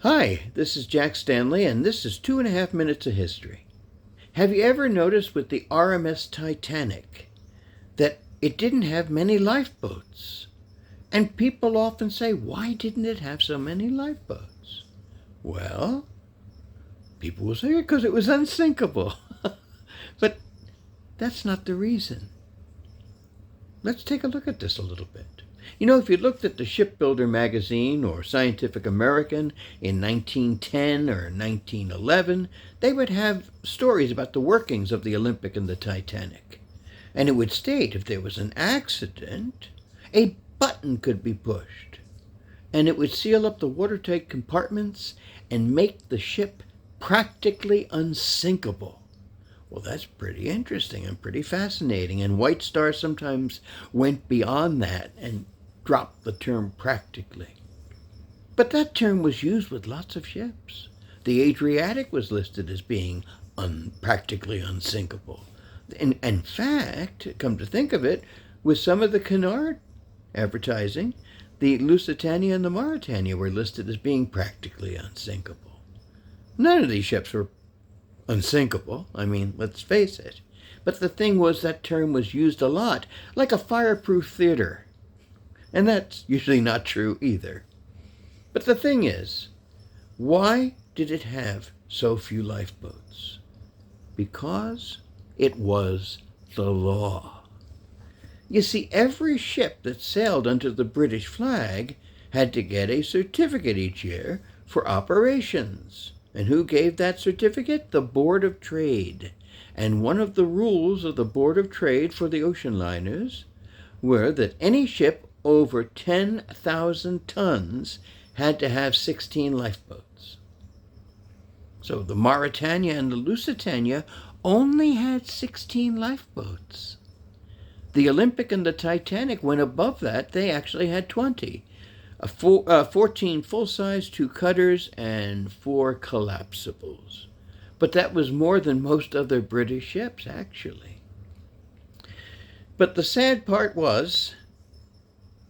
Hi, this is Jack Stanley, and this is 2.5 Minutes of History. Have you ever noticed with the RMS Titanic that it didn't have many lifeboats? And people often say, why didn't it have so many lifeboats? Well, people will say because it was unsinkable. But that's not the reason. Let's take a look at this a little bit. You know, if you looked at the Shipbuilder magazine or Scientific American in 1910 or 1911, they would have stories about the workings of the Olympic and the Titanic. And it would state if there was an accident, a button could be pushed, and it would seal up the watertight compartments and make the ship practically unsinkable. Well, that's pretty interesting and pretty fascinating, and White Star sometimes went beyond that and dropped the term practically. But that term was used with lots of ships. The Adriatic was listed as being practically unsinkable. In fact, come to think of it, with some of the canard advertising, the Lusitania and the Mauretania were listed as being practically unsinkable. None of these ships were unsinkable. I mean, let's face it. But the thing was, that term was used a lot, like a fireproof theater. And that's usually not true either. But the thing is, why did it have so few lifeboats? Because it was the law. You see, every ship that sailed under the British flag had to get a certificate each year for operations. And who gave that certificate? The Board of Trade. And one of the rules of the Board of Trade for the ocean liners were that any ship over 10,000 tons had to have 16 lifeboats. So the Mauretania and the Lusitania only had 16 lifeboats. The Olympic and the Titanic went above that. They actually had 20. 14 full-size, 2 cutters, and 4 collapsibles. But that was more than most other British ships, actually. But the sad part was,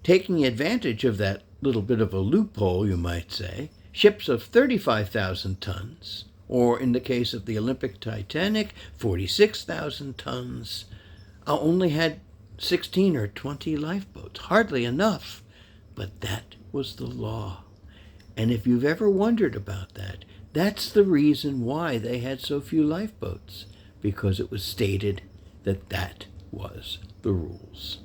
taking advantage of that little bit of a loophole, you might say, ships of 35,000 tons, or in the case of the Olympic Titanic, 46,000 tons, only had 16 or 20 lifeboats. Hardly enough, but that was the law. And if you've ever wondered about that, that's the reason why they had so few lifeboats, because it was stated that that was the rules.